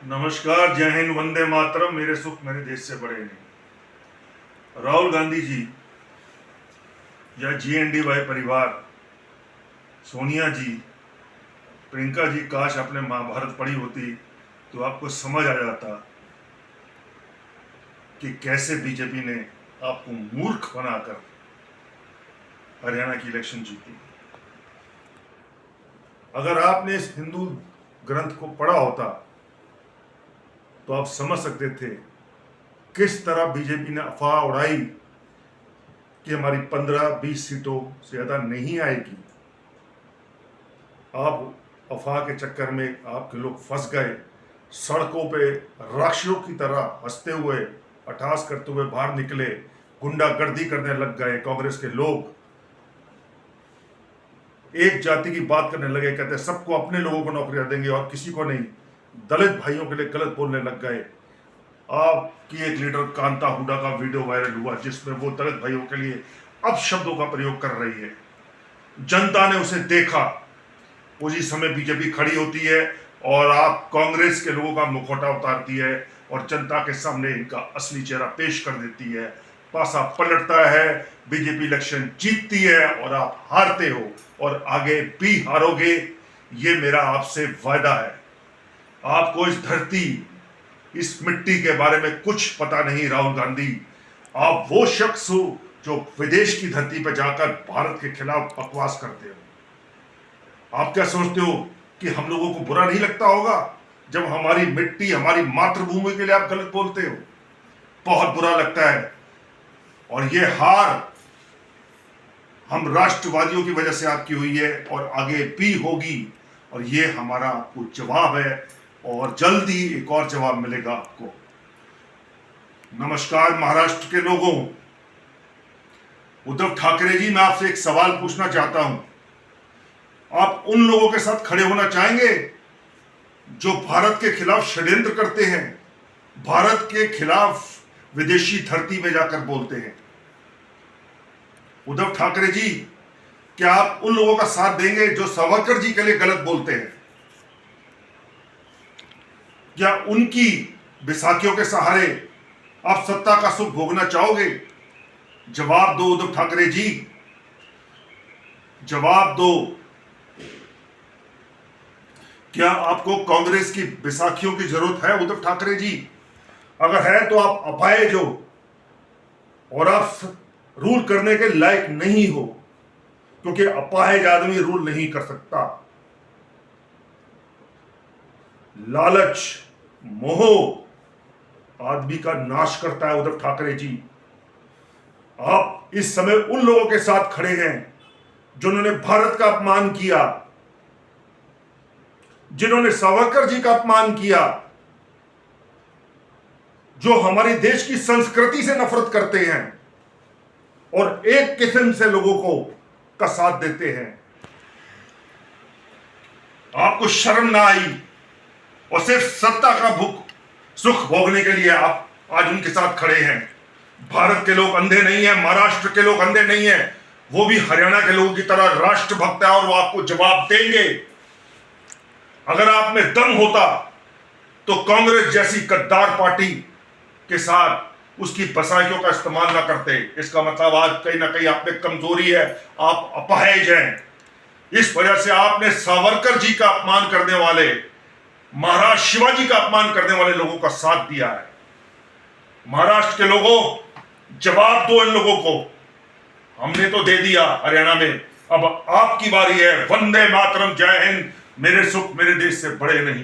नमस्कार, जय हिंद, वंदे मातरम। मेरे सुख मेरे देश से बड़े नहीं। राहुल गांधी जी या GNDY परिवार, सोनिया जी, प्रियंका जी, काश आपने महाभारत पढ़ी होती तो आपको समझ आ जाता कि कैसे बीजेपी ने आपको मूर्ख बनाकर हरियाणा की इलेक्शन जीती। अगर आपने इस हिंदू ग्रंथ को पढ़ा होता तो आप समझ सकते थे किस तरह बीजेपी ने अफवाह उड़ाई कि हमारी 15-20 सीटों से ज्यादा नहीं आएगी। आप अफवाह के चक्कर में आपके लोग फंस गए, सड़कों पे राक्षसों की तरह हंसते हुए, अट्टहास करते हुए बाहर निकले, गुंडागर्दी करने लग गए। कांग्रेस के लोग एक जाति की बात करने लगे, कहते सबको अपने लोगों को नौकरियां देंगे और किसी को नहीं। दलित भाइयों के लिए गलत बोलने लग गए। आपकी एक लीडर कांता हुडा का वीडियो वायरल हुआ जिसमें वो दलित भाइयों के लिए अपशब्दों का प्रयोग कर रही है। जनता ने उसे देखा। उसी समय बीजेपी खड़ी होती है और आप कांग्रेस के लोगों का मुखौटा उतारती है और जनता के सामने इनका असली चेहरा पेश कर देती है। पासा पलटता है, बीजेपी इलेक्शन जीतती है और आप हारते हो और आगे भी हारोगे। ये मेरा आपसे वायदा है। आपको इस धरती, इस मिट्टी के बारे में कुछ पता नहीं। राहुल गांधी, आप वो शख्स हो जो विदेश की धरती पर जाकर भारत के खिलाफ बकवास करते हो। आप क्या सोचते हो कि हम लोगों को बुरा नहीं लगता होगा जब हमारी मिट्टी, हमारी मातृभूमि के लिए आप गलत बोलते हो? बहुत बुरा लगता है। और ये हार हम राष्ट्रवादियों की वजह से आपकी हुई है और आगे भी होगी। और ये हमारा आपको जवाब है और जल्दी एक और जवाब मिलेगा आपको। नमस्कार महाराष्ट्र के लोगों, उद्धव ठाकरे जी, मैं आपसे एक सवाल पूछना चाहता हूं। आप उन लोगों के साथ खड़े होना चाहेंगे जो भारत के खिलाफ षड्यंत्र करते हैं, भारत के खिलाफ विदेशी धरती में जाकर बोलते हैं? उद्धव ठाकरे जी, क्या आप उन लोगों का साथ देंगे जो सावरकर जी के लिए गलत बोलते हैं? क्या उनकी बैसाखियों के सहारे आप सत्ता का सुख भोगना चाहोगे? जवाब दो उद्धव ठाकरे जी, जवाब दो। क्या आपको कांग्रेस की बैसाखियों की जरूरत है उद्धव ठाकरे जी? अगर है तो आप अपाहिज हो और आप रूल करने के लायक नहीं हो, क्योंकि अपाहिज आदमी रूल नहीं कर सकता। लालच, मोह आदमी का नाश करता है उद्धव ठाकरे जी। आप इस समय उन लोगों के साथ खड़े हैं जिन्होंने भारत का अपमान किया, जिन्होंने सावरकर जी का अपमान किया, जो हमारे देश की संस्कृति से नफरत करते हैं और एक किस्म से लोगों को का साथ देते हैं। आपको शर्म ना आई और सिर्फ सत्ता का भूख सुख भोगने के लिए आप आज उनके साथ खड़े हैं। भारत के लोग अंधे नहीं है, महाराष्ट्र के लोग अंधे नहीं है, वो भी हरियाणा के लोगों की तरह राष्ट्रभक्त है और वो आपको जवाब देंगे। अगर आप में दम होता तो कांग्रेस जैसी गद्दार पार्टी के साथ उसकी बसाइयों का इस्तेमाल ना करते। इसका मतलब आज कहीं ना कहीं आप में कमजोरी है, आप अपाहिज हैं। इस वजह से आपने सावरकर जी का अपमान करने वाले, महाराज शिवाजी का अपमान करने वाले लोगों का साथ दिया है। महाराष्ट्र के लोगों, जवाब दो इन लोगों को। हमने तो दे दिया हरियाणा में, अब आपकी बारी है। वंदे मातरम, जय हिंद, मेरे सुख मेरे देश से बड़े नहीं।